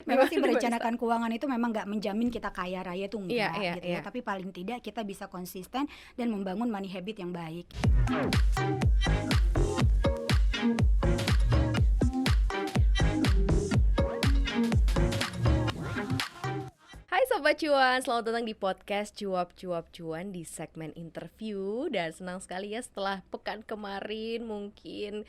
Memang Memang sih di barista. merencanakan keuangan itu memang nggak menjamin kita kaya raya tuh Iya enggak iya gitu ya, iya. tapi paling tidak kita bisa konsisten dan membangun money habit yang baik. Hai Sobat Cuan, selamat datang di podcast Cuap Cuap Cuan di segmen interview. Dan senang sekali ya setelah pekan kemarin mungkin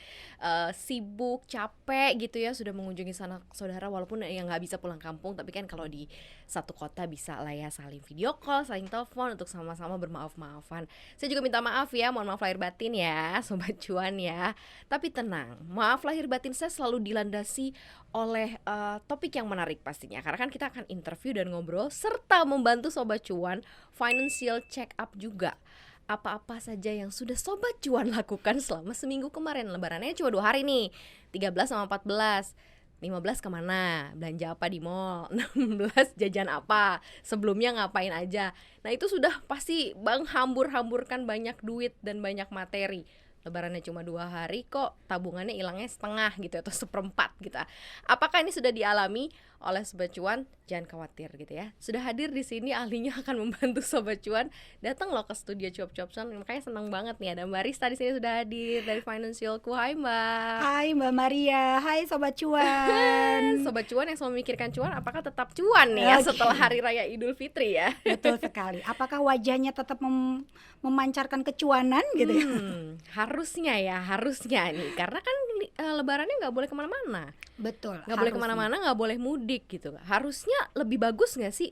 sibuk, capek gitu ya, sudah mengunjungi sanak saudara. Walaupun yang nggak bisa pulang kampung, tapi kan kalau di satu kota bisa lah ya saling video call, saling telepon untuk sama-sama bermaaf-maafan. Saya juga minta maaf ya, mohon maaf lahir batin ya Sobat Cuan ya. Tapi tenang, maaf lahir batin saya selalu dilandasi oleh topik yang menarik pastinya, karena kan kita akan interview dan ngobrol serta membantu Sobat Cuan financial check up juga. Apa-apa saja yang sudah Sobat Cuan lakukan selama seminggu kemarin. Lebarannya cuma 2 hari nih, 13 sama 14. 15 kemana, belanja apa di mall, 16 jajan apa, sebelumnya ngapain aja. Nah itu sudah pasti Bang hambur-hamburkan banyak duit dan banyak materi. Lebarannya cuma 2 hari kok tabungannya hilangnya setengah gitu atau seperempat gitu. Apakah ini sudah dialami oleh Sobat Cuan? Jangan khawatir gitu ya. Sudah hadir di sini ahlinya akan membantu Sobat Cuan. Datang loh ke studio Cuap-Cuap Cuan. Makanya senang banget nih ada Mbak Rista di sini sudah hadir dari Financialku. Hai Mbak. Hai Mbak Maria, hai Sobat Cuan. Sobat Cuan yang selalu memikirkan cuan, apakah tetap cuan nih ya setelah Hari Raya Idul Fitri ya? Betul sekali. Apakah wajahnya tetap memancarkan kecuanan gitu ya? Harusnya nih, karena kan Lebarannya nggak boleh kemana-mana. Betul. Nggak boleh kemana-mana, nggak boleh mudik gitu. Harusnya lebih bagus nggak sih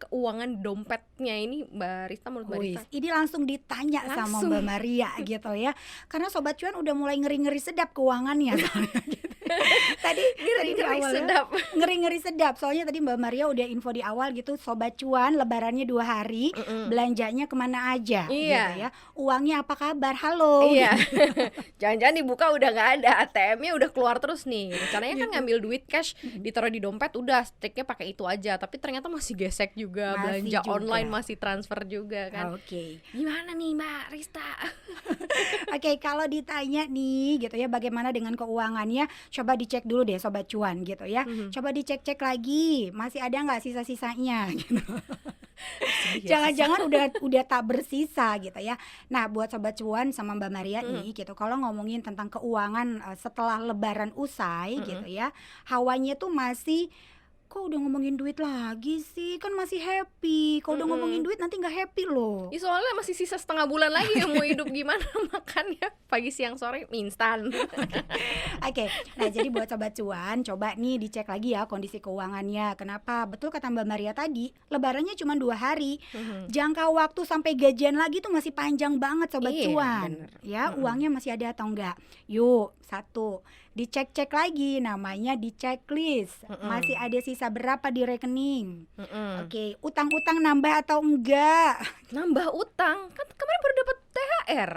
keuangan dompetnya ini, Mbak Rista, menurut Mbak Rista? Ini langsung ditanya sama Mbak Maria gitu ya. Karena Sobat Cuan udah mulai ngeri-ngeri sedap keuangannya. Tadi di awal ngeri-ngeri sedap. Soalnya tadi Mbak Maria udah info di awal gitu, Sobat Cuan Lebarannya 2 hari, belanjanya kemana aja gitu ya. Uangnya apa kabar? Halo. Iya. Jangan-jangan dibuka udah nggak ada, ATM-nya udah keluar terus nih. Rencananya kan ngambil duit cash, ditaruh di dompet, udah striknya pakai itu aja. Tapi ternyata masih gesek juga, belanja online masih transfer juga kan. Oke. Gimana nih Mbak Rista? Oke, kalau ditanya nih gitu ya, bagaimana dengan keuangannya, coba dicek dulu deh Sobat Cuan gitu ya. Coba dicek-cek lagi, masih ada nggak sisa-sisanya gitu. Jangan-jangan udah tak bersisa gitu ya. Nah, buat Sobat Cuan sama Mbak Maria nih gitu, kalau ngomongin tentang keuangan setelah Lebaran usai gitu ya, hawanya tuh masih, kok udah ngomongin duit lagi sih, kan masih happy. Kalau udah ngomongin duit nanti nggak happy loh. Ya soalnya masih sisa setengah bulan lagi ya, mau hidup gimana makannya pagi siang sore mie instan. Oke, nah jadi buat Sobat Cuan, coba nih dicek lagi ya kondisi keuangannya. Kenapa? Betul kata Mbak Maria tadi, Lebarannya cuma 2 hari. Jangka waktu sampai gajian lagi tuh masih panjang banget Sobat Cuan. Bener. Ya, uangnya masih ada atau enggak? Yuk, 1, dicek-cek lagi, namanya di checklist. Masih ada sisa berapa di rekening? Oke, utang-utang nambah atau enggak? Nambah utang? Kan kemarin baru dapat THR.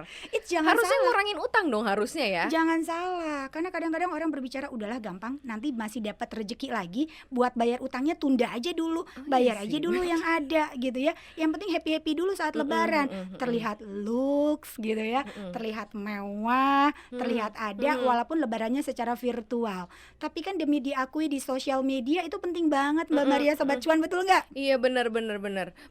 Harusnya ngurangin utang dong harusnya ya. Jangan salah, karena kadang-kadang orang berbicara udahlah gampang, nanti masih dapat rezeki lagi, buat bayar utangnya tunda aja dulu, bayar aja dulu yang ada gitu ya. Yang penting happy-happy dulu saat Lebaran, terlihat lux gitu ya, terlihat mewah, terlihat ada, walaupun Lebarannya secara virtual. Tapi kan demi diakui di sosial media itu penting banget Mbak Maria, Sobat Cuan, betul nggak? Iya benar.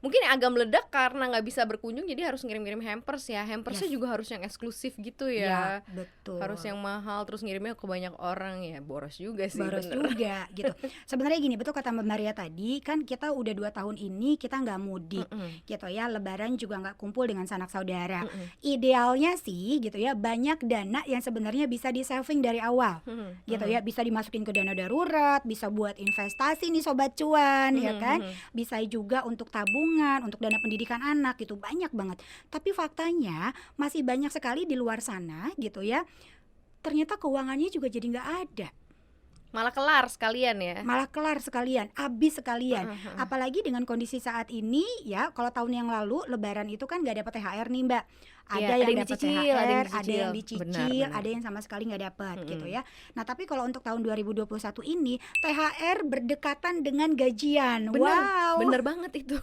Mungkin agak meledak karena nggak bisa berkunjung, jadi harus ngirim-ngirim hampers ya. Hampersnya juga harus yang eksklusif gitu ya. Betul. Harus yang mahal, terus ngirimnya ke banyak orang ya, boros juga sih. Boros juga gitu. Sebenarnya gini, betul kata Mbak Maria tadi, kan kita udah 2 tahun ini kita nggak mudik gitu ya, Lebaran juga nggak kumpul dengan sanak saudara. Idealnya sih gitu ya, banyak dana yang sebenarnya bisa di saving dari awal gitu ya, bisa dimasukin ke dana darurat, bisa buat investasi nih Sobat Cuan ya kan, bisa juga untuk tabungan, untuk dana pendidikan anak gitu, banyak banget. Tapi faktanya masih banyak sekali di luar sana gitu ya, ternyata keuangannya juga jadi nggak ada. Malah kelar sekalian, habis sekalian. Apalagi dengan kondisi saat ini ya, kalau tahun yang lalu Lebaran itu kan nggak dapat THR nih Mbak. Ada yang dapat THR, ada yang dicicil, ada yang sama sekali nggak dapat gitu ya. Nah tapi kalau untuk tahun 2021 ini THR berdekatan dengan gajian. Bener banget itu.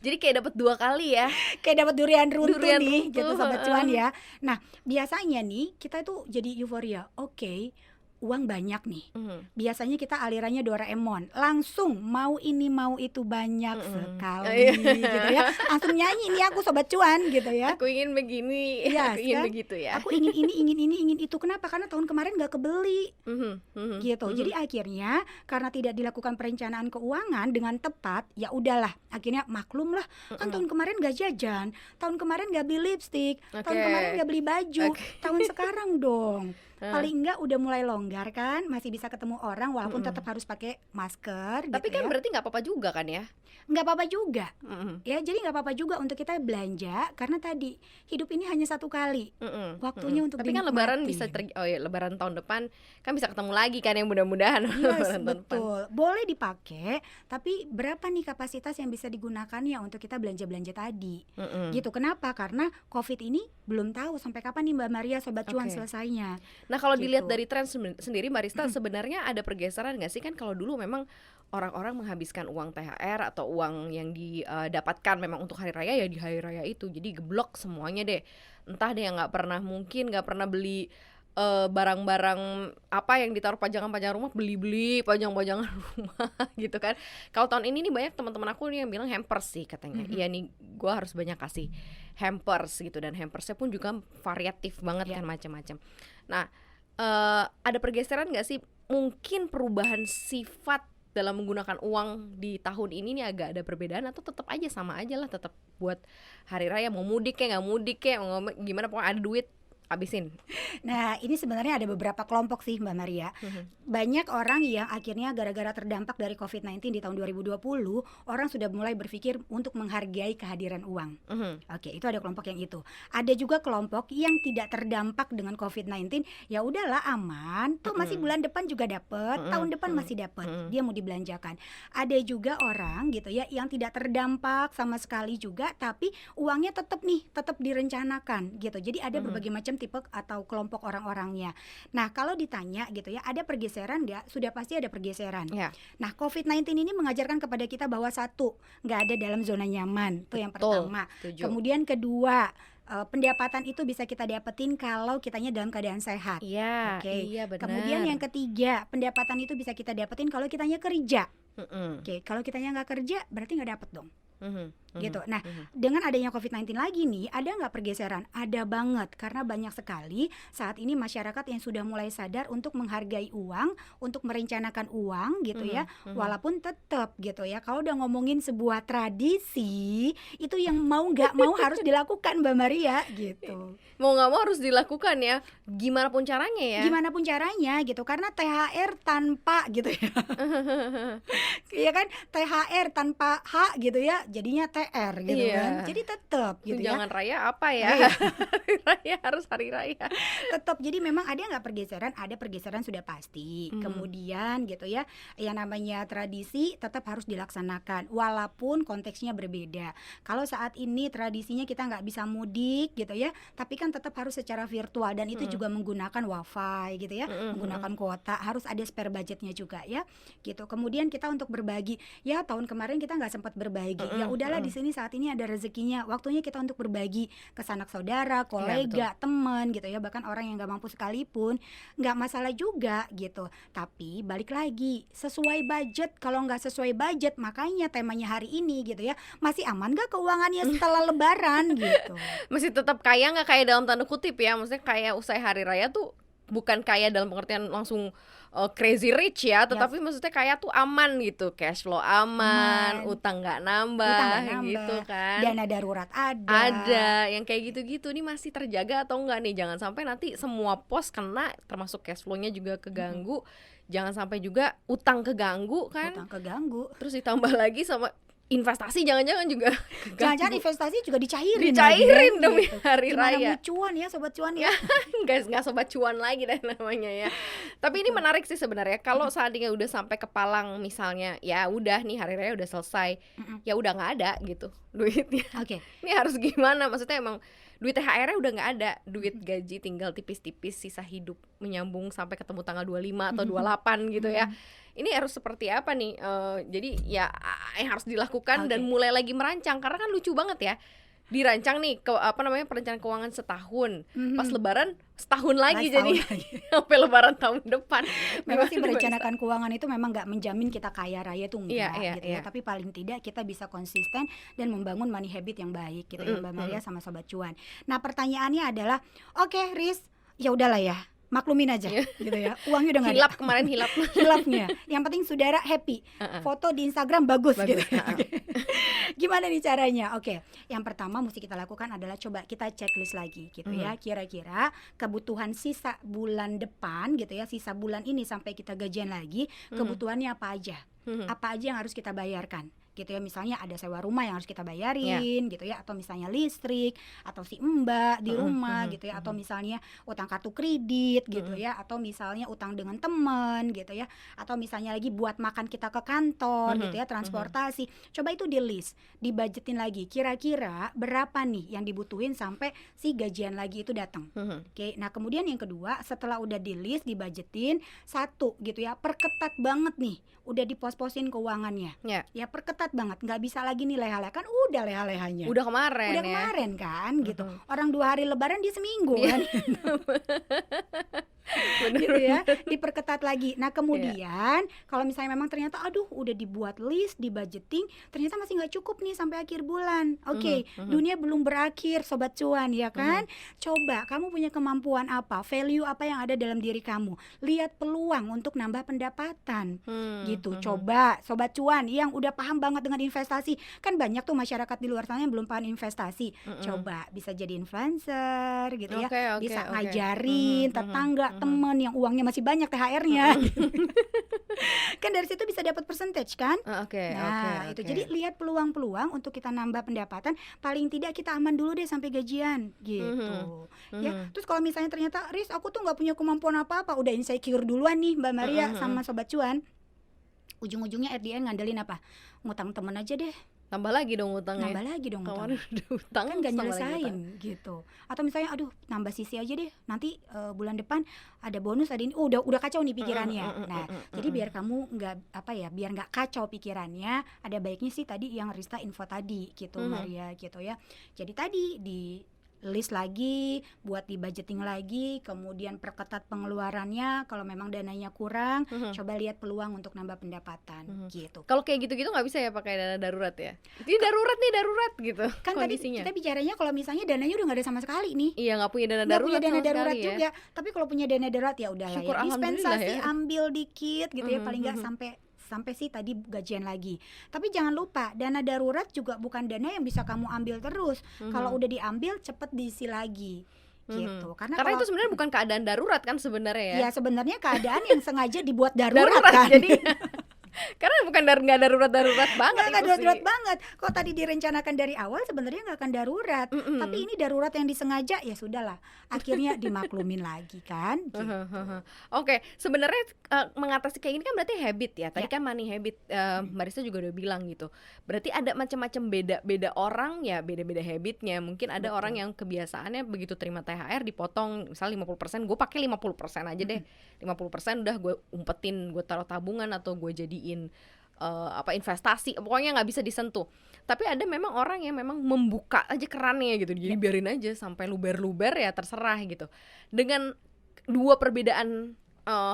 Jadi kayak dapat 2 kali ya. Kayak dapat durian runtuh nih gitu Sobat Cuan ya. Nah biasanya nih kita tuh jadi euforia. Oke, uang banyak nih. Mhm. Biasanya kita alirannya Doraemon, langsung mau ini mau itu banyak Mhm. sekali Iya. gitu ya. Langsung nyanyi nih aku sobat cuan gitu ya. Aku ingin begini, Iya aku ingin kan? begitu ya. Aku ingin ini, ingin itu. Kenapa? Karena tahun kemarin nggak kebeli Mhm, mhm, gitu. mhm. Jadi akhirnya karena tidak dilakukan perencanaan keuangan dengan tepat, ya udahlah. Akhirnya maklum lah. Kan tahun kemarin nggak jajan, tahun kemarin nggak beli lipstik, tahun Oke. kemarin nggak beli baju. Oke. Tahun sekarang dong. Heeh. Paling enggak udah mulai longgar kan, masih bisa ketemu orang walaupun Mm-mm. tetap harus pakai masker Tapi gitu kan ya. berarti nggak apa-apa juga kan ya? Nggak apa-apa juga. Mhm, Ya, jadi nggak apa-apa juga untuk kita belanja karena tadi hidup ini hanya satu kali. mhm, Waktunya mhm. untuk Tapi kan Lebaran dinikmatin. bisa oh ya, Lebaran tahun depan kan bisa ketemu lagi kan yang mudah-mudahan Yes, Lebaran tahun depan. betul. Boleh dipakai, tapi berapa nih kapasitas yang bisa digunakan ya untuk kita belanja-belanja tadi? Mhm. Gitu. Kenapa? Karena COVID ini belum tahu sampai kapan nih Mbak Maria Sobat Cuan Oke. selesainya. Nah kalau dilihat Gitu. dari tren sendiri Mbak Rista, sebenarnya ada pergeseran nggak sih? Kan kalau dulu memang orang-orang menghabiskan uang THR atau uang yang didapatkan memang untuk hari raya ya di hari raya itu, jadi geblok semuanya deh. Entah deh yang nggak pernah beli barang-barang apa yang ditaruh pajangan-pajangan rumah, beli pajang-pajangan rumah gitu kan. Kalau tahun ini nih banyak teman-teman aku nih yang bilang hampers sih katanya. Iya nih, gue harus banyak kasih hampers gitu, dan hampersnya pun juga variatif banget Ya. kan, macam-macam. Nah, ada pergeseran nggak sih? Mungkin perubahan sifat dalam menggunakan uang di tahun ini nih agak ada perbedaan, atau tetap aja sama aja lah, tetap buat hari raya, mau mudik kayak nggak mudik kayak gimana, pokoknya ada duit habisin. Nah, ini sebenarnya ada beberapa kelompok sih Mbak Maria. Banyak orang yang akhirnya gara-gara terdampak dari COVID-19 di tahun 2020, orang sudah mulai berpikir untuk menghargai kehadiran uang. Oke, itu ada kelompok yang itu. Ada juga kelompok yang tidak terdampak dengan COVID-19, ya udahlah aman, tuh masih bulan depan juga dapat, tahun depan masih dapat, dia mau dibelanjakan. Ada juga orang gitu ya yang tidak terdampak sama sekali juga, tapi uangnya tetap direncanakan gitu. Jadi ada berbagai macam tipe atau kelompok orang-orangnya. Nah, kalau ditanya gitu ya, ada pergeseran nggak? Sudah pasti ada pergeseran. Ya. Nah, COVID-19 ini mengajarkan kepada kita bahwa satu, nggak ada dalam zona nyaman. Itu yang Betul, pertama. setuju. Kemudian kedua, pendapatan itu bisa kita dapetin kalau kitanya dalam keadaan sehat. Iya, Oke. iya benar. Kemudian yang ketiga, pendapatan itu bisa kita dapetin kalau kitanya kerja. Mm-mm. Oke, kalau kitanya nggak kerja, berarti nggak dapet dong. Mhm, Gitu. mhm, Nah, mhm. dengan adanya COVID-19 lagi nih, ada nggak pergeseran? Ada banget, karena banyak sekali saat ini masyarakat yang sudah mulai sadar untuk menghargai uang, untuk merencanakan uang gitu ya. Walaupun tetap gitu ya, kalau udah ngomongin sebuah tradisi, itu yang mau nggak mau harus dilakukan Mbak Maria gitu. Mau nggak mau harus dilakukan ya, gimana pun caranya ya. Gimana pun caranya gitu, karena THR tanpa gitu ya. Iya kan, THR tanpa H gitu ya, jadinya TR gitu Iya. kan. Jadi tetap gitu ya. Tunjangan raya apa ya? Iya. Hari raya harus hari raya. Tetap, jadi memang ada nggak pergeseran? Ada pergeseran sudah pasti. Kemudian gitu ya, yang namanya tradisi tetap harus dilaksanakan walaupun konteksnya berbeda. Kalau saat ini tradisinya kita nggak bisa mudik gitu ya, tapi kan tetap harus secara virtual, dan itu juga menggunakan wifi gitu ya, menggunakan kuota, harus ada spare budgetnya juga ya gitu. Kemudian kita untuk berbagi, ya tahun kemarin kita nggak sempat berbagi, ya udahlah di sini saat ini ada rezekinya, waktunya kita untuk berbagi ke sanak saudara, kolega, teman gitu ya, bahkan orang yang nggak mampu sekalipun, nggak masalah juga gitu. Tapi balik lagi, sesuai budget. Kalau nggak sesuai budget, makanya temanya hari ini gitu ya, masih aman nggak keuangannya setelah Lebaran gitu. Masih tetap kaya nggak, kaya dalam tanda kutip ya, maksudnya kaya usai hari raya tuh bukan kaya dalam pengertian langsung crazy rich ya, tetapi maksudnya kaya tuh aman gitu, cash flow aman, utang nggak nambah, gitu kan, dana darurat ada, yang kayak gitu-gitu nih masih terjaga atau enggak nih? Jangan sampai nanti semua pos kena, termasuk cash flow-nya juga keganggu. Jangan sampai juga utang keganggu kan, utang keganggu, terus ditambah lagi sama investasi, jangan-jangan juga jangan-jangan investasi juga dicairin demi gitu. hari Gimana raya. mau cuan ya sobat cuan ya. Nggak sobat cuan lagi dan namanya ya. Tapi ini menarik sih sebenarnya. Kalau seandainya udah sampai ke palang misalnya, ya udah nih hari raya udah selesai, ya udah nggak ada gitu duitnya. Oke. Ini harus gimana? Maksudnya emang duit THR-nya udah nggak ada, duit gaji tinggal tipis-tipis, sisa hidup menyambung sampai ketemu tanggal 25 atau 28 gitu ya. Ini harus seperti apa nih? Jadi ya yang harus dilakukan dan mulai lagi merancang, karena kan lucu banget ya. dirancang nih perencanaan keuangan setahun, pas Mhm. lebaran setahun lagi Setahun jadi lagi. sampai lebaran tahun depan. Memang sih Gimana, Mbak Ista? merencanakan keuangan itu memang nggak menjamin kita kaya raya tuh Iya, enggak iya, gitu iya. ya, tapi paling tidak kita bisa konsisten dan membangun money habit yang baik gitu ya Mbak Maria sama Sobat Cuan. Nah pertanyaannya adalah, oke Riz, ya udahlah ya, maklumin aja gitu ya, uangnya udah nggak ada. Hilap kemarin hilap. Hilafnya, yang penting saudara happy, foto di Instagram bagus gitu. Bagus. Gimana nih caranya? Oke, yang pertama mesti kita lakukan adalah coba kita checklist lagi gitu ya. Kira-kira kebutuhan sisa bulan depan gitu ya, sisa bulan ini sampai kita gajian lagi, kebutuhannya apa aja? Apa aja yang harus kita bayarkan? Gitu ya, misalnya ada sewa rumah yang harus kita bayarin gitu ya, atau misalnya listrik, atau si mbak di rumah gitu ya, atau misalnya utang kartu kredit gitu ya, atau misalnya utang dengan teman gitu ya, atau misalnya lagi buat makan kita ke kantor gitu ya, transportasi. Coba itu di list, dibudgetin lagi, kira-kira berapa nih yang dibutuhin sampai si gajian lagi itu datang. Oke, nah kemudian yang kedua, setelah udah di list, dibudgetin, satu gitu ya, perketat banget nih, udah dipos-posin keuangannya. Ya perketat banget, nggak bisa lagi nih leha-leha, kan udah leha-lehanya Udah kemarin udah ya. kemarin kan gitu. Orang 2 hari lebaran dia seminggu kan gitu ya, diperketat lagi. Nah kemudian kalau misalnya memang ternyata aduh udah dibuat list, di budgeting, ternyata masih nggak cukup nih sampai akhir bulan. Oke, dunia belum berakhir Sobat Cuan ya kan. Coba kamu punya kemampuan apa, value apa yang ada dalam diri kamu, lihat peluang untuk nambah pendapatan gitu. Coba Sobat Cuan yang udah paham banget dengan investasi, kan banyak tuh masyarakat di luar sana yang belum paham investasi. Coba bisa jadi influencer gitu ya, bisa ngajarin tetangga, temen yang uangnya masih banyak THR-nya kan dari situ bisa dapat percentage kan. Itu jadi lihat peluang-peluang untuk kita nambah pendapatan, paling tidak kita aman dulu deh sampai gajian gitu ya. Terus kalau misalnya ternyata Riz aku tuh nggak punya kemampuan apa-apa, udah insecure duluan nih Mbak Maria sama Sobat Cuan, ujung-ujungnya at the end ngandelin apa, ngutang temen aja deh, tambah lagi dong utangnya. Nambah lagi dong utang. Kemarin udah utang Kan gak tambah lagi nyelesain utang. gitu. Atau misalnya aduh nambah sisi aja deh, nanti bulan depan ada bonus, ada ini. Udah kacau nih pikirannya. Nah, jadi biar kamu biar nggak kacau pikirannya, ada baiknya sih tadi yang Rista info tadi gitu Maria gitu ya. Jadi tadi di list lagi, buat di budgeting lagi, kemudian perketat pengeluarannya. Kalau memang dananya kurang, coba lihat peluang untuk nambah pendapatan gitu. Kalau kayak gitu-gitu nggak bisa ya pakai dana darurat ya? Ini darurat gitu Kan kondisinya. tadi kita bicaranya kalau misalnya dananya udah nggak ada sama sekali nih. Iya, nggak punya dana Nggak darurat punya dana sama darurat sekali juga, ya. tapi kalau punya dana darurat ya udahlah Syukur, ya, alhamdulillah dispensasi ya. ambil dikit gitu ya, paling nggak sampai sih tadi gajian lagi. Tapi jangan lupa dana darurat juga bukan dana yang bisa kamu ambil terus. Kalau udah diambil cepet diisi lagi gitu. Karena itu sebenarnya bukan keadaan darurat kan sebenarnya ya. Ya sebenarnya keadaan yang sengaja dibuat darurat kan. Jadi karena bukan nggak darurat banget. Nggak itu darurat sih. banget. Kok tadi direncanakan dari awal sebenarnya nggak akan darurat. Tapi ini darurat yang disengaja, ya sudahlah. Akhirnya dimaklumin lagi kan. Gitu. Oke, sebenarnya mengatasi kayak gini kan berarti habit ya. Tadi kan money habit, Mbak Rista juga udah bilang gitu. Berarti ada macam-macam beda orang ya, beda-beda habitnya. Mungkin ada orang yang kebiasaannya begitu terima THR dipotong misal 50%, gue pakai 50% aja deh. 50% udah gue umpetin, gue taruh tabungan atau gue jadiin investasi, pokoknya nggak bisa disentuh. Tapi ada memang orang yang memang membuka aja kerannya gitu, jadi biarin aja sampai luber-luber ya terserah gitu. Dengan dua perbedaan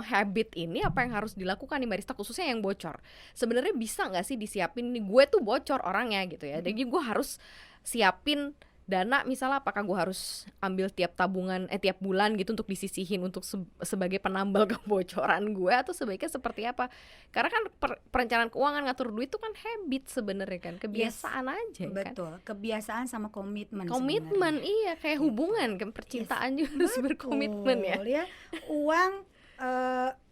habit ini, apa yang harus dilakukan nih Mbak Rista, khususnya yang bocor? Sebenarnya bisa nggak sih disiapin nih, gue tuh bocor orangnya gitu ya, jadi gue harus siapin dana misalnya, apakah gue harus ambil tiap bulan gitu untuk disisihin untuk sebagai penambal kebocoran gue, atau sebaiknya seperti apa? Karena kan perencanaan keuangan, ngatur duit itu kan habit sebenarnya kan, kebiasaan aja kan. Betul, kebiasaan sama komitmen sebenarnya. Iya, kayak hubungan kan, percintaan juga harus berkomitmen ya.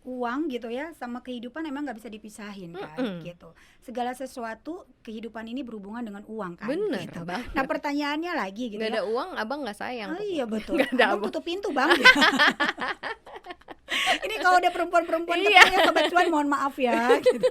Uang gitu ya sama kehidupan emang nggak bisa dipisahin kan gitu. Segala sesuatu kehidupan ini berhubungan dengan uang kan. Bener gitu. banget. Nah pertanyaannya lagi gitu, gak ada uang abang nggak sayang. Iya betul. Gak ada abang tutup pintu bang. Ini kalau udah perempuan-perempuan ketemu ya Sobat Cuan, mohon maaf ya gitu.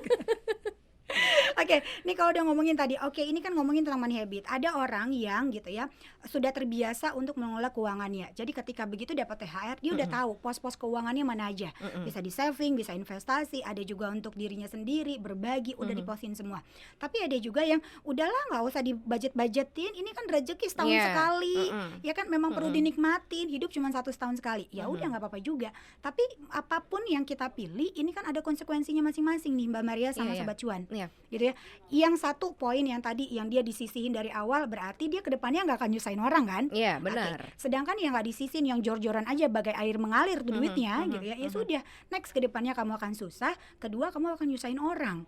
Oke, nih kalau udah ngomongin tadi, ini kan ngomongin tentang money habit. Ada orang yang gitu ya sudah terbiasa untuk mengelola keuangannya. Jadi ketika begitu dapat THR, dia udah tahu pos-pos keuangannya mana aja. Bisa di saving, bisa investasi, ada juga untuk dirinya sendiri, berbagi, udah diposin semua. Tapi ada juga yang udahlah nggak usah dibudget-budgetin, ini kan rezeki setahun sekali. Ya kan memang perlu dinikmatin, hidup cuma 1 tahun sekali. Ya udah nggak apa-apa juga. Tapi apapun yang kita pilih, ini kan ada konsekuensinya masing-masing nih Mbak Maria sama Sobat Cuan. Gitu ya. Yang satu poin yang tadi yang dia disisihin dari awal, berarti dia kedepannya nggak akan nyusahin orang kan? Iya, benar. Sedangkan yang nggak disisihin, yang jor-joran aja bagai air mengalir tuh duitnya gitu ya. Ya sudah, next kedepannya kamu akan susah, kedua kamu akan nyusahin orang.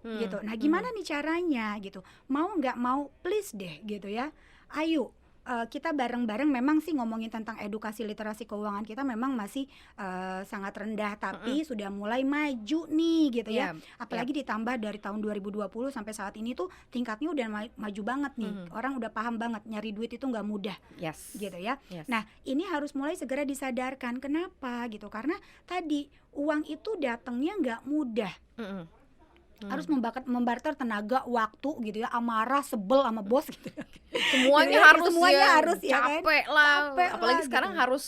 Gitu. Nah, gimana nih caranya gitu? Mau nggak mau, please deh gitu ya. Ayo kita bareng-bareng, memang sih ngomongin tentang edukasi literasi keuangan kita memang masih sangat rendah, tapi sudah mulai maju nih gitu ya. Apalagi ditambah dari tahun 2020 sampai saat ini tuh tingkatnya udah maju banget nih. Orang udah paham banget nyari duit itu nggak mudah. Gitu ya. Nah, ini harus mulai segera disadarkan. Kenapa gitu? Karena tadi uang itu datangnya nggak mudah. Harus membarter tenaga, waktu gitu ya, amarah, sebel sama bos gitu. Semuanya harus ya capek kan? lah. Capek apalagi lah, sekarang gitu. harus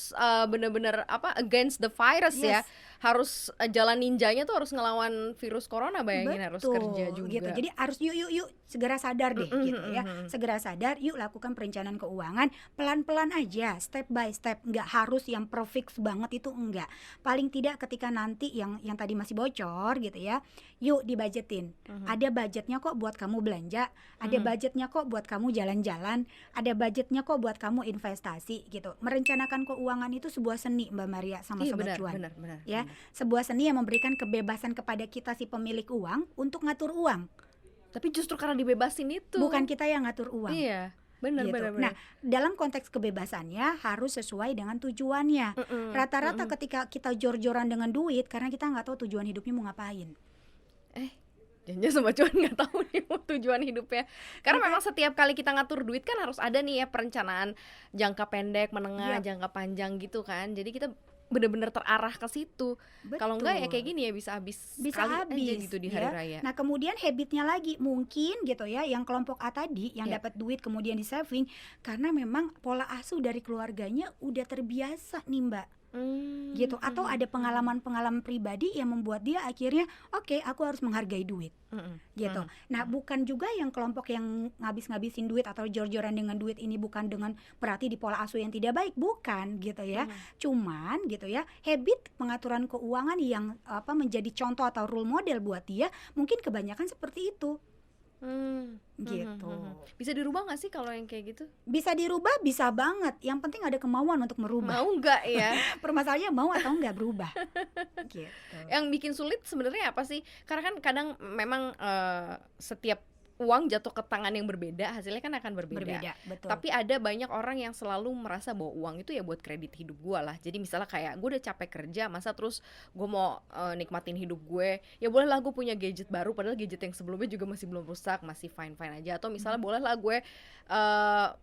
bener-bener against the virus ya. Harus jalan ninjanya tuh harus ngelawan virus corona, bayangin. Harus kerja juga gitu. Jadi harus yuk segera sadar deh gitu ya. Segera sadar, yuk lakukan perencanaan keuangan pelan-pelan aja, step by step. Nggak harus yang perfect banget, itu enggak. Paling tidak ketika nanti yang tadi masih bocor gitu ya, yuk dibudgetin. Ada budgetnya kok buat kamu belanja, ada budgetnya kok buat kamu jalan-jalan, ada budgetnya kok buat kamu investasi gitu. Merencanakan keuangan itu sebuah seni Mbak Maria sama Sobat Cuan. Benar. Ya, sebuah seni yang memberikan kebebasan kepada kita si pemilik uang untuk ngatur uang. Tapi justru karena dibebasin itu, bukan kita yang ngatur uang. Iya, benar. Nah, dalam konteks kebebasannya harus sesuai dengan tujuannya. Rata-rata ketika kita jor-joran dengan duit karena kita nggak tahu tujuan hidupnya mau ngapain. Jangan Sobat Cuan nggak tahu nih mau tujuan hidupnya. Karena memang setiap kali kita ngatur duit kan harus ada nih ya perencanaan jangka pendek, menengah, jangka panjang gitu kan. Jadi kita benar-benar terarah ke situ. Kalau enggak ya kayak gini ya bisa habis aja gitu di hari raya. Nah, kemudian habitnya lagi mungkin gitu ya, yang kelompok A tadi yang dapat duit kemudian di saving karena memang pola asuh dari keluarganya udah terbiasa nih Mbak. Gitu, atau ada pengalaman-pengalaman pribadi yang membuat dia akhirnya aku harus menghargai duit. Gitu. Nah, bukan juga yang kelompok yang ngabis-ngabisin duit atau jor-joran dengan duit ini bukan dengan berarti di pola asuh yang tidak baik, bukan gitu ya. Cuman gitu ya, habit pengaturan keuangan yang menjadi contoh atau role model buat dia mungkin kebanyakan seperti itu. Gitu. Bisa dirubah nggak sih kalau yang kayak gitu? Bisa dirubah, bisa banget. Yang penting ada kemauan untuk merubah. Mau nggak ya? Permasalahannya mau atau nggak berubah. Gitu. Yang bikin sulit sebenarnya apa sih? Karena kan kadang memang setiap uang jatuh ke tangan yang berbeda, hasilnya kan akan berbeda. Betul. Tapi ada banyak orang yang selalu merasa bahwa uang itu ya buat kredit hidup gue lah. Jadi misalnya kayak gue udah capek kerja, masa terus gue mau nikmatin hidup gue, ya boleh lah gue punya gadget baru, padahal gadget yang sebelumnya juga masih belum rusak, masih fine-fine aja. Atau misalnya boleh lah gue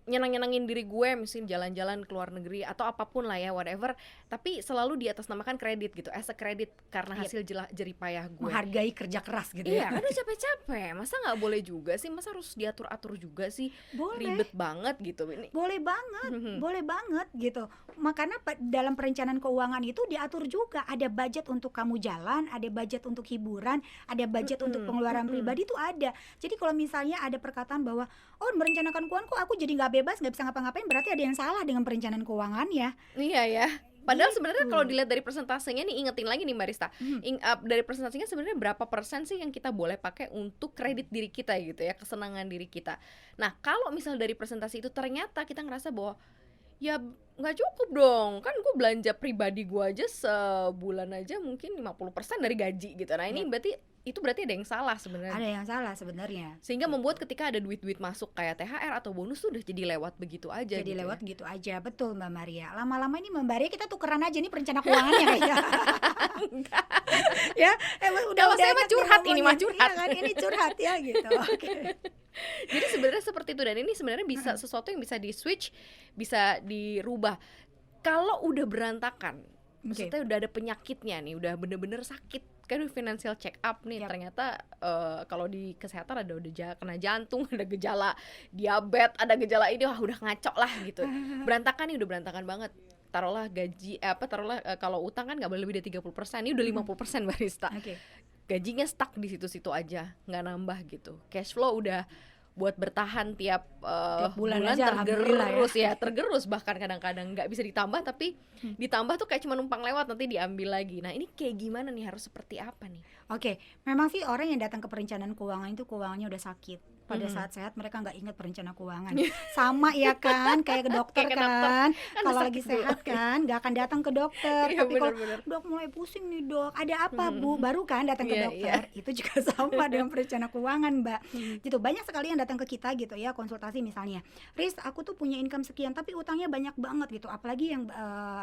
nyenang-nyenangin diri gue, misalnya jalan-jalan ke luar negeri atau apapun lah ya, whatever. Tapi selalu di atas namakan kredit gitu, as a credit karena hasil jeripayah gue. Menghargai kerja keras gitu ya. Iya, kan udah capek-capek, masa nggak boleh juga sih, masa harus diatur-atur juga sih? Ribet banget gitu ini. Boleh banget gitu. Makanya dalam perencanaan keuangan itu diatur juga, ada budget untuk kamu jalan, ada budget untuk hiburan, ada budget untuk pengeluaran pribadi itu ada. Jadi kalau misalnya ada perkataan bahwa merencanakan keuangan kok aku jadi nggak bebas, nggak bisa ngapa-ngapain, berarti ada yang salah dengan perencanaan keuangannya. Iya ya. Padahal sebenarnya kalau dilihat dari persentasenya nih, ingetin lagi nih Mbak Rista, dari persentasenya sebenarnya berapa persen sih yang kita boleh pakai untuk kredit diri kita gitu ya, kesenangan diri kita. Nah, kalau misal dari presentasi itu ternyata kita ngerasa bahwa ya nggak cukup dong, kan gue belanja pribadi gue aja sebulan aja mungkin 50% dari gaji gitu. Nah ini berarti ada yang salah sebenarnya. Ada yang salah sebenarnya. Sehingga membuat ketika ada duit-duit masuk kayak THR atau bonus tuh udah jadi lewat begitu aja. Jadi gitu lewat ya? Gitu aja, betul Mbak Maria. Lama-lama ini Mbak Maria kita tukeran aja nih perencana keuangannya kayaknya. Ya, udah saya mah curhat, ini mah curhat. Iya kan, ini curhat ya gitu. Okay. Jadi sebenarnya seperti itu, dan ini sebenarnya bisa sesuatu yang bisa di switch, bisa dirubah. Kalau udah berantakan, maksudnya udah ada penyakitnya nih, udah bener-bener sakit kan financial check up nih, Yap. ternyata kalau di kesehatan ada udah kena jantung, ada gejala diabetes, ada gejala ini, wah udah ngaco lah gitu. Berantakan nih, udah berantakan banget. Taruhlah gaji kalau utang kan nggak boleh lebih dari 30%, ini udah 50% barista. Oke. Gajinya stuck di situ-situ aja, nggak nambah gitu. Cash flow udah buat bertahan tiap bulan aja, alhamdulillah tergerus bahkan kadang-kadang nggak bisa ditambah, tapi ditambah tuh kayak cuma numpang lewat, nanti diambil lagi. Nah ini kayak gimana nih, harus seperti apa nih? Oke, memang sih orang yang datang ke perencanaan keuangan itu keuangannya udah sakit. Pada saat sehat mereka nggak ingat perencana keuangan. Sama ya kan, kayak ke dokter Kayak ke kan. Kan Kalau udah lagi sakit dulu. sehat kan, nggak akan datang ke dokter. Iya, Tapi kalau bener-bener. dok mulai pusing nih dok, ada apa bu? Baru kan datang ke Iya, dokter. Itu juga sama dengan perencana keuangan mbak. Gitu, banyak sekali yang datang ke kita gitu ya, konsultasi misalnya. Riz, aku tuh punya income sekian, tapi utangnya banyak banget gitu. Apalagi yang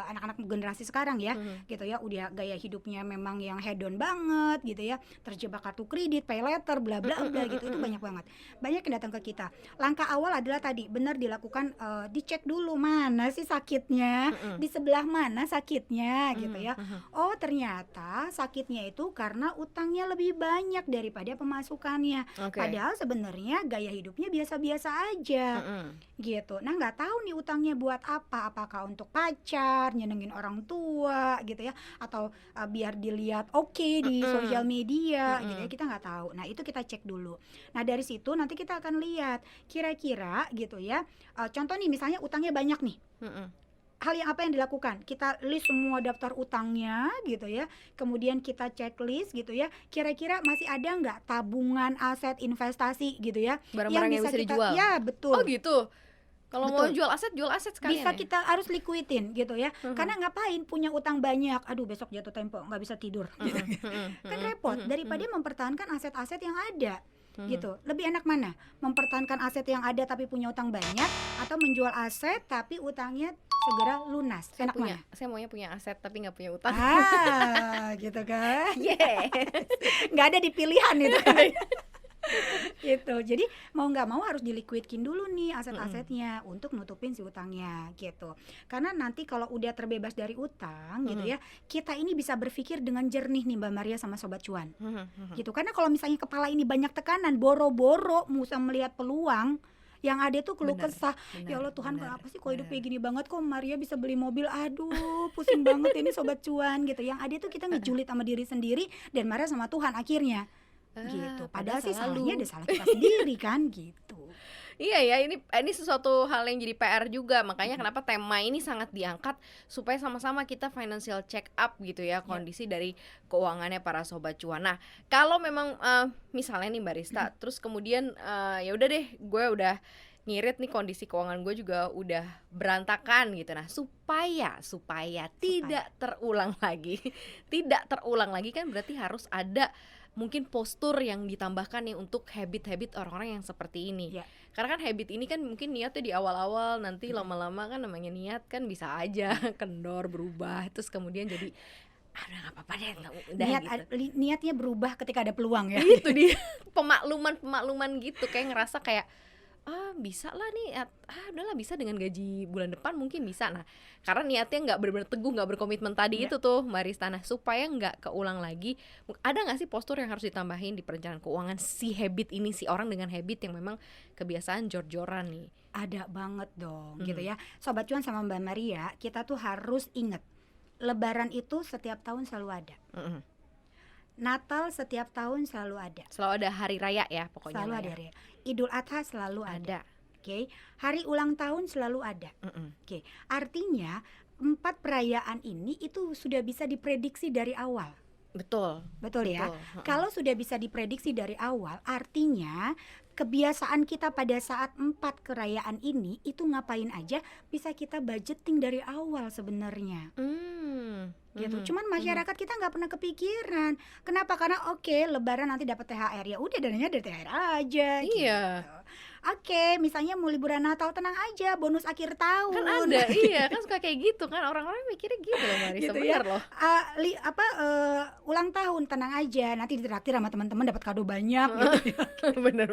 anak-anak generasi sekarang ya, gitu ya, udah gaya hidupnya memang yang hedon banget gitu ya, terjebak kartu kredit, pay letter, bla bla bla gitu. Itu banyak banget. Banyak yang datang ke kita. Langkah awal adalah tadi benar dilakukan, dicek dulu mana sih sakitnya, di sebelah mana sakitnya gitu ya. Oh ternyata sakitnya itu karena utangnya lebih banyak daripada pemasukannya. Oke. Padahal sebenarnya gaya hidupnya biasa-biasa aja gitu. Nah nggak tahu nih utangnya buat apa, apakah untuk pacar, nyenengin orang tua gitu ya, atau biar dilihat oke di sosial media gitu ya, kita nggak tahu. Nah itu kita cek dulu. Nah dari situ nanti kita akan lihat kira-kira gitu ya, contoh nih misalnya utangnya banyak nih, hal yang apa yang dilakukan? Kita list semua daftar utangnya gitu ya, kemudian kita checklist gitu ya, kira-kira masih ada nggak tabungan, aset, investasi gitu ya, Barang-barang yang bisa dijual. ya betul. Oh gitu. Kalau mau Betul. jual aset sekalian Bisa ya? kita harus liquidin gitu ya. Karena ngapain punya utang banyak, aduh besok jatuh tempo nggak bisa tidur gitu. Kan repot, daripada mempertahankan aset-aset yang ada gitu. Lebih enak mana? Mempertahankan aset yang ada tapi punya utang banyak, atau menjual aset tapi utangnya segera lunas? Enak mana? Saya maunya punya aset tapi nggak punya utang. Gitu kan. Yeah. Nggak ada di pilihan itu kan. Gitu. Jadi mau nggak mau harus diliquidkin dulu nih aset-asetnya untuk nutupin si utangnya gitu. Karena nanti kalau udah terbebas dari utang gitu ya, kita ini bisa berpikir dengan jernih nih Mbak Maria sama Sobat Cuan. Gitu. Karena kalau misalnya kepala ini banyak tekanan, boro-boro musa melihat peluang, yang ada tuh keluh kesah, ya Allah Tuhan kenapa sih kok hidup kayak gini banget, kok Maria bisa beli mobil, aduh pusing banget ini Sobat Cuan gitu. Yang ada tuh kita ngejulit sama diri sendiri dan marah sama Tuhan akhirnya gitu. Padahal sih salahnya ada salah kita sendiri kan gitu. Iya ya, ini sesuatu hal yang jadi PR juga. Makanya kenapa tema ini sangat diangkat, supaya sama-sama kita financial check up gitu ya, kondisi dari keuangannya para Sobat Cuan. Nah, kalau memang misalnya nih barista, terus kemudian ya udah deh, gue udah ngirit nih, kondisi keuangan gue juga udah berantakan gitu. Nah, supaya tidak terulang lagi. Tidak terulang lagi kan berarti harus ada mungkin postur yang ditambahkan nih untuk habit-habit orang-orang yang seperti ini. Karena kan habit ini kan mungkin niatnya di awal-awal, nanti lama-lama kan namanya niat kan bisa aja kendor, berubah, terus kemudian jadi nggak apa-apa deh, udah gitu. Niatnya berubah ketika ada peluang ya. Itu dia, pemakluman gitu, kayak ngerasa kayak bisa lah nih, udahlah bisa dengan gaji bulan depan mungkin bisa. Nah, karena niatnya nggak benar-benar teguh, nggak berkomitmen tadi itu tuh Mbak Rista. Nah, supaya nggak keulang lagi, ada nggak sih postur yang harus ditambahin di perencanaan keuangan si habit ini, si orang dengan habit yang memang kebiasaan jor-joran nih? Ada banget dong gitu ya. Sobat Cuan sama Mbak Maria, kita tuh harus ingat, Lebaran itu setiap tahun selalu ada. Natal setiap tahun selalu ada. Selalu ada hari raya ya pokoknya. Selalu ada hari raya. Idul Adha selalu ada. Oke. Hari ulang tahun selalu ada. Oke. Artinya 4 perayaan ini itu sudah bisa diprediksi dari awal. Betul ya. Kalau sudah bisa diprediksi dari awal, artinya kebiasaan kita pada saat 4 kerayaan ini itu ngapain aja bisa kita budgeting dari awal sebenarnya. Gitu. Cuman masyarakat kita nggak pernah kepikiran. Kenapa? Karena oke, Lebaran nanti dapat THR, ya udah dananya dari THR aja. Gitu. Oke, misalnya mau liburan Natal, tenang aja, bonus akhir tahun. Kan ada, iya kan suka kayak gitu kan, orang-orang mikirnya gitu loh Marisa, gitu bener ya. loh. Ulang tahun, tenang aja, nanti ditraktir sama teman-teman dapat kado banyak gitu ya. Bener.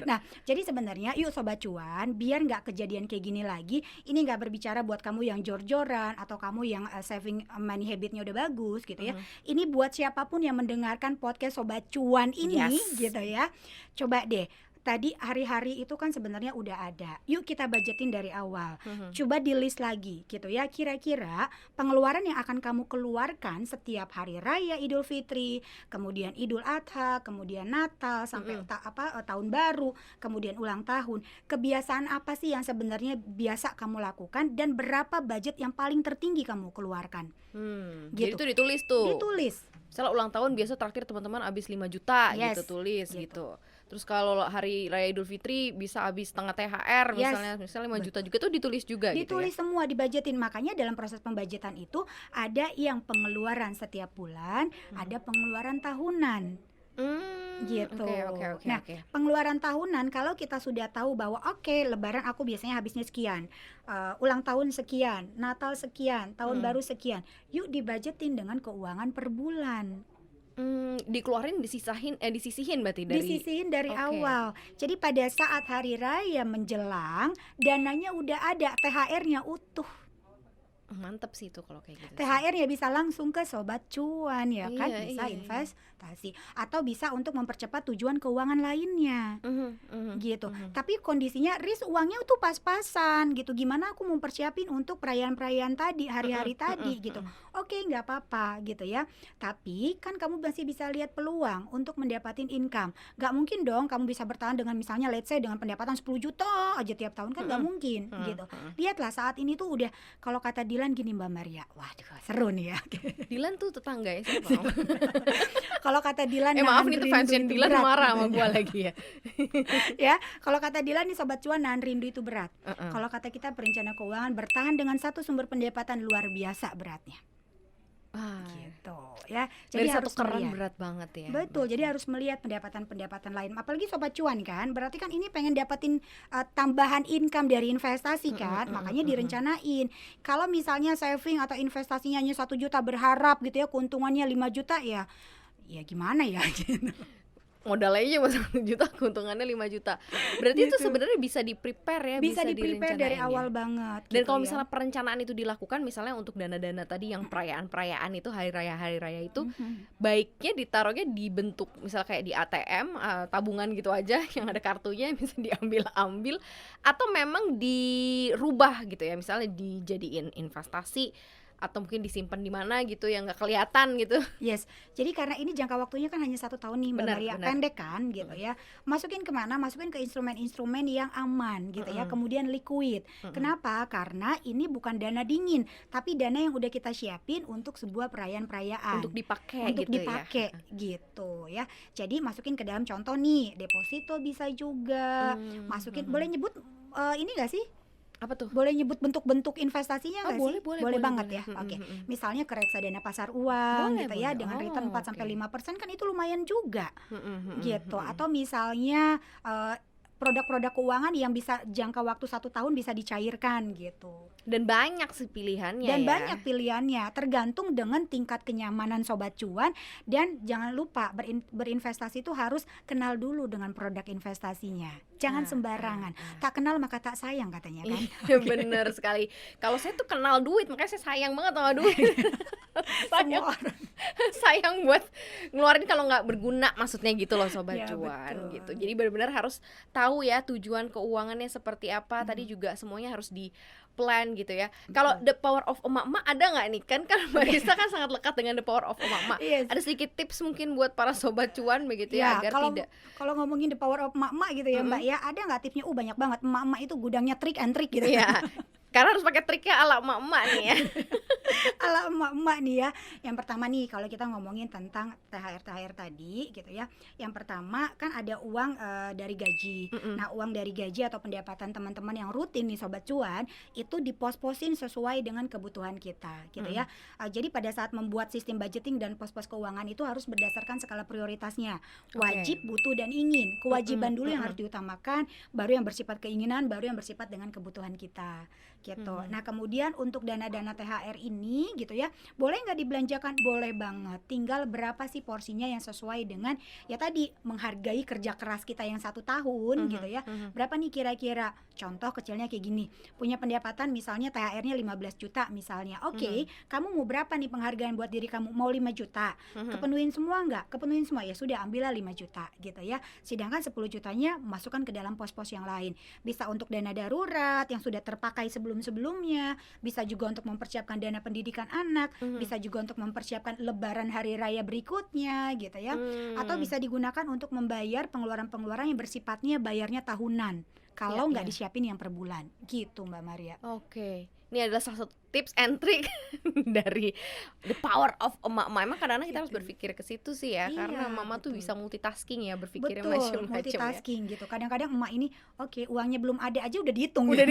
Nah, jadi sebenarnya yuk Sobat Cuan, biar nggak kejadian kayak gini lagi, ini nggak berbicara buat kamu yang jor-joran atau kamu yang saving money habitnya udah bagus gitu ya. Ini buat siapapun yang mendengarkan podcast Sobat Cuan ini gitu ya. Coba deh, tadi hari-hari itu kan sebenarnya udah ada. Yuk kita budgetin dari awal. Coba di list lagi gitu ya. Kira-kira pengeluaran yang akan kamu keluarkan setiap hari raya Idul Fitri, kemudian Idul Adha, kemudian Natal sampai tahun baru, kemudian ulang tahun. Kebiasaan apa sih yang sebenarnya biasa kamu lakukan dan berapa budget yang paling tertinggi kamu keluarkan? Jadi itu ditulis tuh. Ditulis. Misalnya ulang tahun biasa traktir teman-teman habis 5 juta gitu, tulis gitu. Terus kalau hari raya Idul Fitri bisa habis setengah THR misalnya 5 juta juga tuh ditulis juga ditulis gitu ya. Semua dibajetin. Makanya dalam proses pembajetan itu ada yang pengeluaran setiap bulan, ada pengeluaran tahunan. Gitu. Nah, pengeluaran tahunan kalau kita sudah tahu bahwa lebaran aku biasanya habisnya sekian, ulang tahun sekian, Natal sekian, tahun baru sekian, yuk dibajetin dengan keuangan per bulan. Dikeluarin disisihin berarti dari awal. Jadi pada saat hari raya menjelang, dananya udah ada, THR-nya utuh. Mantep sih itu kalau kayak gitu. THR ya bisa langsung ke Sobat Cuan ya kan, bisa investasi atau bisa untuk mempercepat tujuan keuangan lainnya. Gitu. Tapi kondisinya risk uangnya tuh pas-pasan gitu. Gimana aku mempersiapin untuk perayaan-perayaan tadi, hari-hari tadi gitu. Oke, nggak apa-apa gitu ya. Tapi kan kamu masih bisa lihat peluang untuk mendapatin income. Nggak mungkin dong kamu bisa bertahan dengan misalnya let's say dengan pendapatan 10 juta aja tiap tahun, kan nggak mungkin gitu. Lihatlah saat ini tuh udah, kalau kata Dilan gini Mbak Maria, waduh seru nih ya. Dilan tuh tetangga ya siapa? Kalau kata Dilan, maaf nih tuh fansnya Dilan marah sama gua lagi ya. Ya, kalau kata Dilan nih Sobat Cuan, nahan rindu itu berat. Kalau kata kita perencana keuangan, bertahan dengan satu sumber pendapatan luar biasa beratnya. Gitu ya. Jadi dari harus satu keran melihat. berat banget ya. Betul, jadi harus melihat pendapatan-pendapatan lain. Apalagi Sobat Cuan kan, berarti kan ini pengen dapatin tambahan income dari investasi kan, makanya direncanain. Kalau misalnya saving atau investasinya hanya 1 juta berharap gitu ya, keuntungannya 5 juta ya gimana ya gitu. Modal aja cuma 1 juta, keuntungannya 5 juta. Berarti gitu. Itu sebenarnya bisa di-prepare ya, bisa di-prepare dari awal banget. Dan kalau misalnya perencanaan itu dilakukan, misalnya untuk dana-dana tadi yang perayaan-perayaan itu, hari raya itu, baiknya ditaruhnya di bentuk misalnya kayak di ATM, tabungan gitu aja yang ada kartunya, bisa diambil-ambil, atau memang dirubah gitu ya, misalnya dijadiin investasi atau mungkin disimpan di mana gitu yang nggak kelihatan gitu. Yes, jadi karena ini jangka waktunya kan hanya 1 tahun nih Mbak Maria, pendek kan gitu ya. Masukin kemana? Masukin ke instrumen-instrumen yang aman gitu ya, kemudian liquid. Kenapa? Karena ini bukan dana dingin, tapi dana yang udah kita siapin untuk sebuah perayaan-perayaan. Untuk dipakai gitu ya. Jadi masukin ke dalam, contoh nih, deposito bisa juga. Masukin, boleh nyebut ini nggak sih? Apa tuh? Boleh nyebut bentuk-bentuk investasinya nggak sih? Boleh banget ya. Oke. Misalnya ke reksadana pasar uang gitu ya, dengan return 4-5% kan itu lumayan juga. Gitu. Atau misalnya produk-produk keuangan yang bisa jangka waktu 1 tahun bisa dicairkan gitu. Dan banyak sih pilihannya. Banyak pilihannya, tergantung dengan tingkat kenyamanan Sobat Cuan. Dan jangan lupa berinvestasi itu harus kenal dulu dengan produk investasinya. Jangan sembarangan. Tak kenal maka tak sayang katanya kan. Bener sekali. Kalau saya tuh kenal duit, makanya saya sayang banget sama duit. sayang buat ngeluarin kalau nggak berguna, maksudnya gitu loh Sobat Cuan. Gitu. Jadi benar-benar harus tahu ya tujuan keuangannya seperti apa. Tadi juga semuanya harus di plan gitu ya. Kalau the power of emak-emak ada nggak nih? Kan Marisa kan sangat lekat dengan the power of emak-emak. Ada sedikit tips mungkin buat para Sobat Cuan begitu ya, agar tidak. Kalau ngomongin the power of emak-emak gitu ya Mbak ya, ada nggak tipsnya? Banyak banget. Emak-emak itu gudangnya trik and trik gitu ya. Karena harus pakai triknya ala emak-emak nih ya. Ala emak-emak nih ya. Yang pertama nih kalau kita ngomongin tentang THR tadi gitu ya. Yang pertama kan ada uang dari gaji. Nah, uang dari gaji atau pendapatan teman-teman yang rutin nih Sobat Cuan itu dipos-posin sesuai dengan kebutuhan kita gitu ya. Jadi pada saat membuat sistem budgeting dan pos-pos keuangan itu harus berdasarkan skala prioritasnya. Wajib, butuh dan ingin. Kewajiban dulu yang harus diutamakan, baru yang bersifat keinginan, baru yang bersifat dengan kebutuhan kita gitu. Nah, kemudian untuk dana-dana THR ini gitu ya, boleh nggak dibelanjakan? Boleh banget. Tinggal berapa sih porsinya yang sesuai dengan ya tadi menghargai kerja keras kita yang 1 tahun gitu ya. Berapa nih kira-kira? Contoh kecilnya kayak gini. Punya pendapatan misalnya THR-nya 15 juta misalnya. Oke, kamu mau berapa nih penghargaan buat diri kamu? Mau 5 juta. Kepenuhin semua nggak? Kepenuhin semua ya sudah, ambillah 5 juta gitu ya. Sedangkan 10 jutanya masukkan ke dalam pos-pos yang lain. Bisa untuk dana darurat yang sudah terpakai sebelumnya, bisa juga untuk mempersiapkan dana pendidikan anak, bisa juga untuk mempersiapkan lebaran hari raya berikutnya gitu ya. Atau bisa digunakan untuk membayar pengeluaran-pengeluaran yang bersifatnya bayarnya tahunan kalau nggak disiapin yang per bulan gitu Mbak Maria. Oke. Ini adalah salah satu tips and trick dari the power of emak-emak. Emang kadang-kadang kita harus berpikir ke situ sih ya, karena mama tuh bisa multitasking ya, berpikirnya macam-macam ya. Multitasking gitu. Kadang-kadang emak ini uangnya belum ada aja udah dihitung. Udah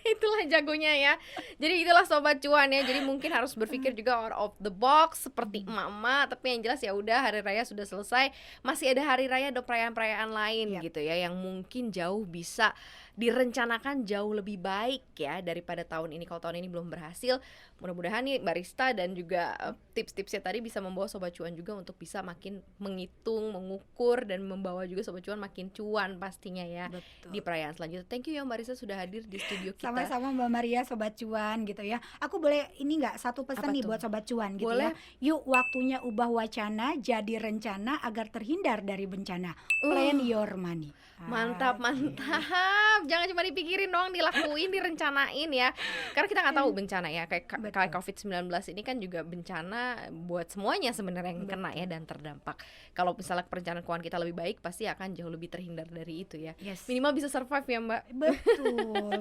itulah jagonya ya. Jadi itulah Sobat Cuan ya. Jadi mungkin harus berpikir juga out of the box seperti emak-emak. Tapi yang jelas ya udah, hari raya sudah selesai, masih ada hari raya, ada perayaan-perayaan lain gitu ya, yang mungkin jauh bisa direncanakan jauh lebih baik ya daripada tahun ini. Kalau tahun ini belum berhasil, mudah-mudahan nih Barista dan juga tips-tipsnya tadi bisa membawa Sobat Cuan juga untuk bisa makin menghitung, mengukur, dan membawa juga Sobat Cuan makin cuan pastinya ya. Betul. Di perayaan selanjutnya. Thank you ya Barista sudah hadir di studio kita. Sama-sama Mbak Maria, Sobat Cuan gitu ya. Aku boleh ini nggak satu pesan nih buat Sobat Cuan gitu ya. Yuk waktunya ubah wacana jadi rencana agar terhindar dari bencana. Plan your money. Mantap. Jangan cuma dipikirin doang, dilakuin, direncanain ya. Karena kita nggak tahu bencana ya. Kayak COVID-19 ini kan juga bencana buat semuanya sebenarnya yang kena ya dan terdampak. Kalau misalnya perencanaan keuangan kita lebih baik, pasti akan jauh lebih terhindar dari itu ya. Minimal bisa survive ya Mbak. Betul.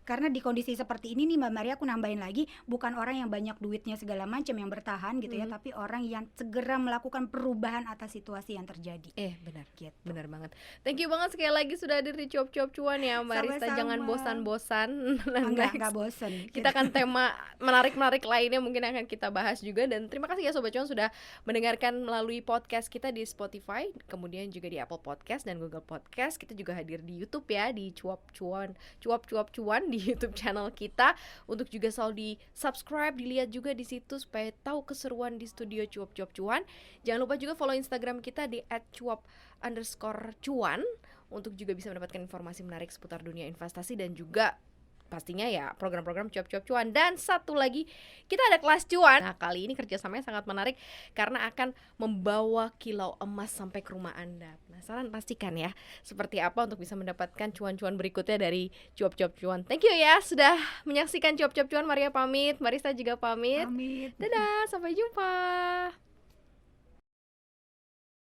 Karena di kondisi seperti ini nih Mbak Maria, aku nambahin lagi, bukan orang yang banyak duitnya segala macam yang bertahan gitu ya, tapi orang yang segera melakukan perubahan atas situasi yang terjadi. Benar gitu. Benar banget. Thank you banget sekali lagi sudah hadir di Cuap-Cuap Cuan ya Mbak Rista. Jangan bosan-bosan. Enggak bosan. Kita akan tema menarik-menarik lainnya mungkin akan kita bahas juga. Dan terima kasih ya Sobat Cuan sudah mendengarkan melalui podcast kita di Spotify, kemudian juga di Apple Podcast dan Google Podcast. Kita juga hadir di YouTube ya, di Cuap-Cuap Cuan di YouTube channel kita. Untuk juga selalu di subscribe, dilihat juga di situ supaya tahu keseruan di studio Cuap-Cuap Cuan. Jangan lupa juga follow Instagram kita di @cuap_cuan untuk juga bisa mendapatkan informasi menarik seputar dunia investasi dan juga pastinya ya program-program Cuap-Cuap Cuan. Dan satu lagi, kita ada kelas cuan. Nah, kali ini kerjasamanya sangat menarik karena akan membawa kilau emas sampai ke rumah Anda. Penasaran? Pastikan ya seperti apa untuk bisa mendapatkan cuan-cuan berikutnya dari Cuap-Cuap Cuan. Thank you ya sudah menyaksikan Cuap-Cuap Cuan. Maria pamit, Marista juga pamit. Dadah, sampai jumpa.